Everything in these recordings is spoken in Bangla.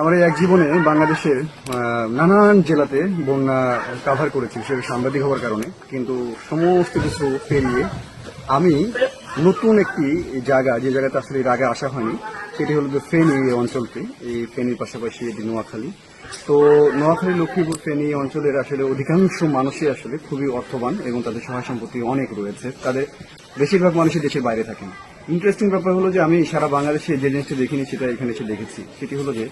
আমার এই এক জীবনে বাংলাদেশের নানান জেলাতে বন্যা কাভার করেছি, সেটা সাংবাদিক হওয়ার কারণে। কিন্তু সমস্ত কিছু পেরিয়ে আমি নতুন একটি জায়গা, যে জায়গাতে আসলে এর আগে আসা হয়নি, সেটি হলো যে ফেনী এই অঞ্চলটি। এই ফেনীর পাশাপাশি এটি নোয়াখালী। তো নোয়াখালী, লক্ষ্মীপুর, ফেনী অঞ্চলের আসলে অধিকাংশ মানুষই আসলে খুবই অর্থবান এবং তাদের সহায় সম্পত্তি অনেক রয়েছে। তাদের বেশিরভাগ মানুষই দেশের বাইরে থাকেন। ইন্টারেস্টিং ব্যাপার হলো যে আমি সারা বাংলাদেশে যে জিনিসটা দেখিনি সেটা এখানে এসে দেখেছি। সেটি হলো যে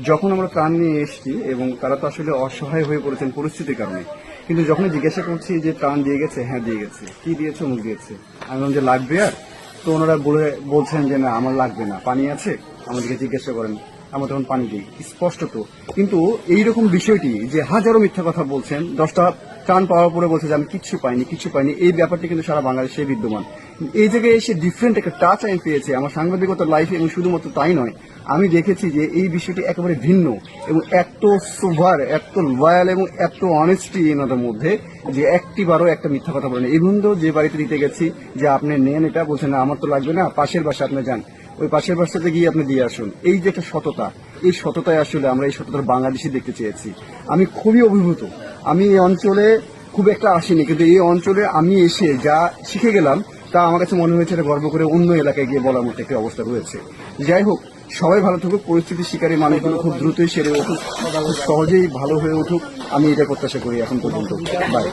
যখন আমরা ত্রাণ নিয়ে এসেছি এবং তারা তো আসলে অসহায় হয়ে পড়েছেন পরিস্থিতির কারণে, কিন্তু যখন জিজ্ঞাসা করছি যে ত্রাণ দিয়ে গেছে, হ্যাঁ দিয়ে গেছে, কি দিয়েছে, অমুক দিয়েছে, আমি বললাম যে লাগবে, আর তো ওনারা বলছেন যে না আমার লাগবে না, পানি আছে, আমাদেরকে জিজ্ঞাসা করেন, আমরা তখন পানি দিই স্পষ্টত। কিন্তু এইরকম বিষয়টি যে হাজারো মিথ্যা কথা বলছেন, 10টা ত্রাণ পাওয়ার পরে বলছে যে আমি কিচ্ছু পাইনি, এই ব্যাপারটি কিন্তু সারা বাংলাদেশে বিদ্যমান। এই জায়গায় এসে ডিফারেন্ট একটা টাচ আমি পেয়েছি আমার সাংবাদিকতার লাইফে, এবং শুধুমাত্র তাই নয়, আমি দেখেছি যে এই বিষয়টি একেবারে ভিন্ন এবং এত সোভার, এত লয়াল এবং এত অনেস্টি এনাদের মধ্যে যে একটিবারও একটা মিথ্যা কথা বলেন। এই বন্ধু যে বাড়িতে দিতে গেছি যে আপনি নেন, এটা বলছেন না আমার তো লাগবে না, পাশের বাসা আপনি যান, ওই পাশের বাসাতে গিয়ে আপনি দিয়ে আসুন। এই যে একটা সততা, এই সততায় আসলে আমরা এই সততার বাংলাদেশি দেখতে চেয়েছি। আমি খুবই অভিভূত। আমি এই অঞ্চলে খুব একটা আসিনি, কিন্তু এই অঞ্চলে আমি এসে যা শিখে গেলাম তা আমার কাছে মনে হয়েছে এটা গর্ব করে অন্য এলাকায় গিয়ে বলার মতো একটা অবস্থা রয়েছে। যাই হোক, সবাই ভালো থাকুক, পরিস্থিতির শিকারী মানুষগুলো খুব দ্রুতই সেরে উঠুক, খুব সহজেই ভালো হয়ে উঠুক, আমি এটা প্রত্যাশা করি এখন পর্যন্ত। বাই।